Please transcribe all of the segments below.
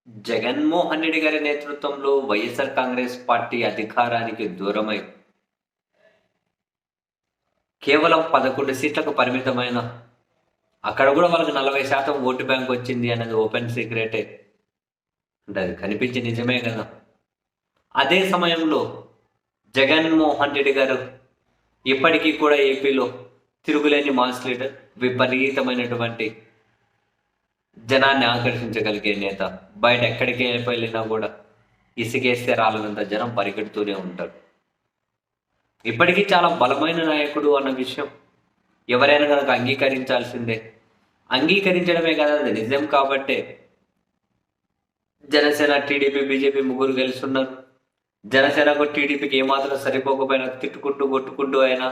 జగన్మోహన్ రెడ్డి గారి నేతృత్వంలో వైఎస్ఆర్ కాంగ్రెస్ పార్టీ అధికారానికి దూరమై కేవలం 11 సీట్లకు పరిమితమైన అక్కడ కూడా వాళ్ళకి 40% ఓటు బ్యాంక్ వచ్చింది అనేది ఓపెన్ సీక్రెటే. అంటే అది కనిపించి నిజమే కదా. అదే సమయంలో జగన్మోహన్ రెడ్డి గారు ఇప్పటికీ కూడా ఏపీలో తిరుగులేని మాస్ లీడర్, విపరీతమైనటువంటి జనాన్ని ఆకర్షించగలిగే నేత. బయట ఎక్కడికి వెళ్ళినా కూడా ఇసుకేస్తే రాలనంత జనం పరిగెడుతూనే ఉంటారు. ఇప్పటికీ చాలా బలమైన నాయకుడు అన్న విషయం ఎవరైనా కనుక అంగీకరించాల్సిందే. అంగీకరించడమే కదా, అది నిజం కాబట్టే జనసేన, టీడీపీ, బీజేపీ ముగ్గురు గెలుస్తున్నారు. జనసేనకు టీడీపీకి ఏమాత్రం సరిపోకపోయినా తిట్టుకుంటూ కొట్టుకుంటూ అయినా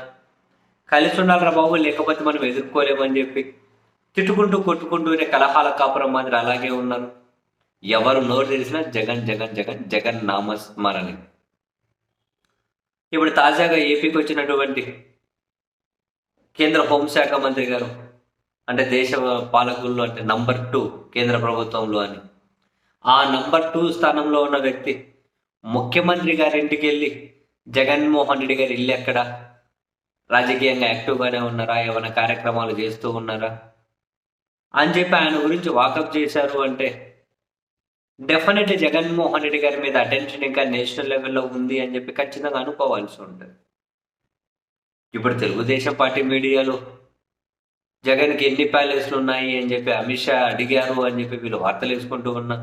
కలిసి ఉండాలరా బాబు, లేకపోతే మనం ఎదుర్కోలేమని చెప్పి తిట్టుకుంటూ కొట్టుకుంటూనే కలహాల కాపురం మాదిరి అలాగే ఉన్నారు. ఎవరు నోరు తెలిసినా జగన్ జగన్ జగన్ జగన్ నామస్మరణి. ఇప్పుడు తాజాగా ఏపీకి వచ్చినటువంటి కేంద్ర హోంశాఖ మంత్రి గారు, అంటే దేశ పాలకుల్లో అంటే నంబర్ 2 కేంద్ర ప్రభుత్వంలో అని, ఆ నంబర్ 2 స్థానంలో ఉన్న వ్యక్తి ముఖ్యమంత్రి గారింటికి వెళ్ళి జగన్మోహన్ రెడ్డి గారి ఇల్లు ఎక్కడ, రాజకీయంగా యాక్టివ్గానే ఉన్నారా, ఏమైనా కార్యక్రమాలు చేస్తూ ఉన్నారా అని చెప్పి ఆయన గురించి వాకప్ చేశారు అంటే డెఫినెట్లీ జగన్మోహన్ రెడ్డి గారి మీద అటెన్షన్ ఇంకా నేషనల్ లెవెల్లో ఉంది అని చెప్పి ఖచ్చితంగా అనుకోవాల్సి ఉంటుంది. ఇప్పుడు తెలుగుదేశం పార్టీ మీడియాలో జగన్కి ఎన్ని ప్యాలెస్లు ఉన్నాయి అని చెప్పి అమిత్ షా అడిగారు అని చెప్పి వీళ్ళు వార్తలు వేసుకుంటూ ఉన్నా,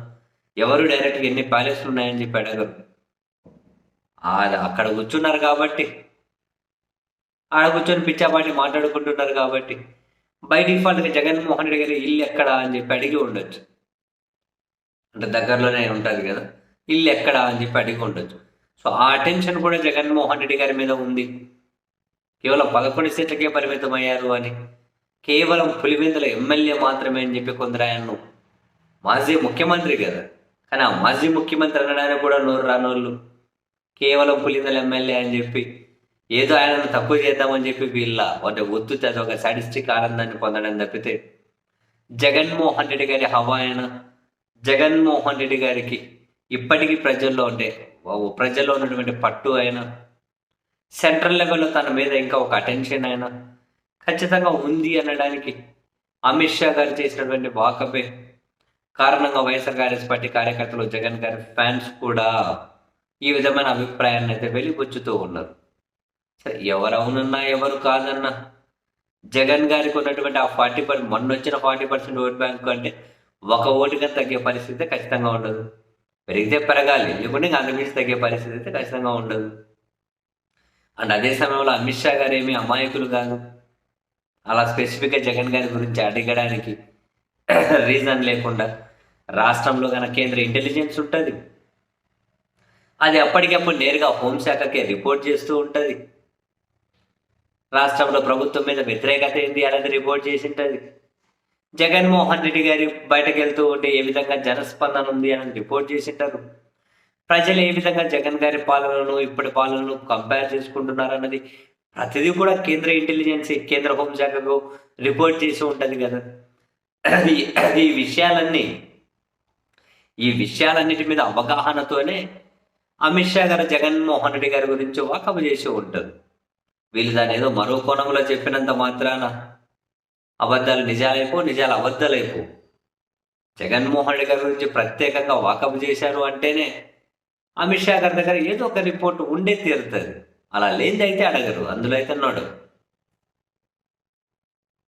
ఎవరు డైరెక్ట్గా ఎన్ని ప్యాలెస్లు ఉన్నాయని చెప్పి అడగరు. అక్కడ కూర్చున్నారు కాబట్టి, ఆడ కూర్చొని పిచ్చాపాటి మాట్లాడుకుంటున్నారు కాబట్టి బై డిఫాల్ట్గా జగన్మోహన్ రెడ్డి గారి ఇల్లు ఎక్కడా అని చెప్పి అడిగి ఉండొచ్చు. అంటే దగ్గరలోనే ఉంటుంది కదా, ఇల్లు ఎక్కడా అని చెప్పి అడిగి ఉండొచ్చు. సో ఆ అటెన్షన్ కూడా జగన్మోహన్ రెడ్డి గారి మీద ఉంది. కేవలం 11 సీట్లకే పరిమితం అయ్యారు అని, కేవలం పులివెందుల ఎమ్మెల్యే మాత్రమే అని చెప్పి కొందరు ఆయన్ను, మాజీ ముఖ్యమంత్రి కదా, కానీ ఆ మాజీ ముఖ్యమంత్రి అనడానికి కూడా నోరు రానోళ్ళు కేవలం పులివెందుల ఎమ్మెల్యే అని చెప్పి ఏదో ఆయనను తక్కువ చేద్దామని చెప్పి వీళ్ళ అంటే వద్దు ఒక సాటిస్టిక్ ఆనందాన్ని పొందడం తప్పితే జగన్మోహన్ రెడ్డి గారి హవాయన, జగన్మోహన్ రెడ్డి గారికి ఇప్పటికీ ప్రజల్లో అంటే ప్రజల్లో ఉన్నటువంటి పట్టు అయినా, సెంట్రల్ లెవెల్లో తన మీద ఇంకా ఒక అటెన్షన్ అయినా ఖచ్చితంగా ఉంది అనడానికి అమిత్ షా గారు చేసినటువంటి వాకపే కారణంగా వైఎస్ఆర్ కాంగ్రెస్ పార్టీ కార్యకర్తలు, జగన్ గారి ఫ్యాన్స్ కూడా ఈ విధమైన అభిప్రాయాన్ని అయితే వెలిబుచ్చుతూ ఉన్నారు. సరే, ఎవరు అవునన్నా ఎవరు కాదన్నా జగన్ గారికి ఉన్నటువంటి ఆ 40%, మొన్న వచ్చిన 40% ఓట్ బ్యాంక్ అంటే ఒక ఓటుగా తగ్గే పరిస్థితి ఖచ్చితంగా ఉండదు. పెరిగితే పెరగాలి, లేకుంటే అంతమించి తగ్గే పరిస్థితి అయితే ఖచ్చితంగా ఉండదు. అండ్ అదే సమయంలో అమిత్ షా గారు ఏమీ అమాయకులు కాదు. అలా స్పెసిఫిక్గా జగన్ గారి గురించి అడగడానికి రీజన్ లేకుండా రాష్ట్రంలో కనుక కేంద్ర ఇంటెలిజెన్స్ ఉంటుంది, అది అప్పటికప్పుడు నేరుగా హోంశాఖకే రిపోర్ట్ చేస్తూ ఉంటుంది. రాష్ట్రంలో ప్రభుత్వం మీద వ్యతిరేకత ఏంది అనేది రిపోర్ట్ చేసి ఉంటుంది. జగన్మోహన్ రెడ్డి గారి బయటకు వెళ్తూ ఉంటే ఏ విధంగా జనస్పందన ఉంది అని రిపోర్ట్ చేసింటారు. ప్రజలు ఏ విధంగా జగన్ గారి పాలనను ఇప్పటి పాలనను కంపేర్ చేసుకుంటున్నారు అన్నది ప్రతిదీ కూడా కేంద్ర ఇంటెలిజెన్స్, కేంద్ర హోంశాఖకు రిపోర్ట్ చేసి ఉంటుంది కదా. ఈ విషయాలన్నిటి మీద అవగాహనతోనే అమిత్ షా గారు జగన్మోహన్ రెడ్డి గారి గురించి వాకపు చేసి ఉంటారు. వీళ్ళు దాని ఏదో మరో కోణంలో చెప్పినంత మాత్రాన అబద్ధాలు నిజాలైపో, నిజాలు అబద్ధాలైపో. జగన్మోహన్ రెడ్డి గారి గురించి ప్రత్యేకంగా వాకపు చేశారు అంటేనే అమిత్ షా గారి దగ్గర ఏదో ఒక రిపోర్ట్ ఉండే తీరుతుంది. అలా లేనిదైతే అడగరు, అందులో అయితే ఉన్నాడు.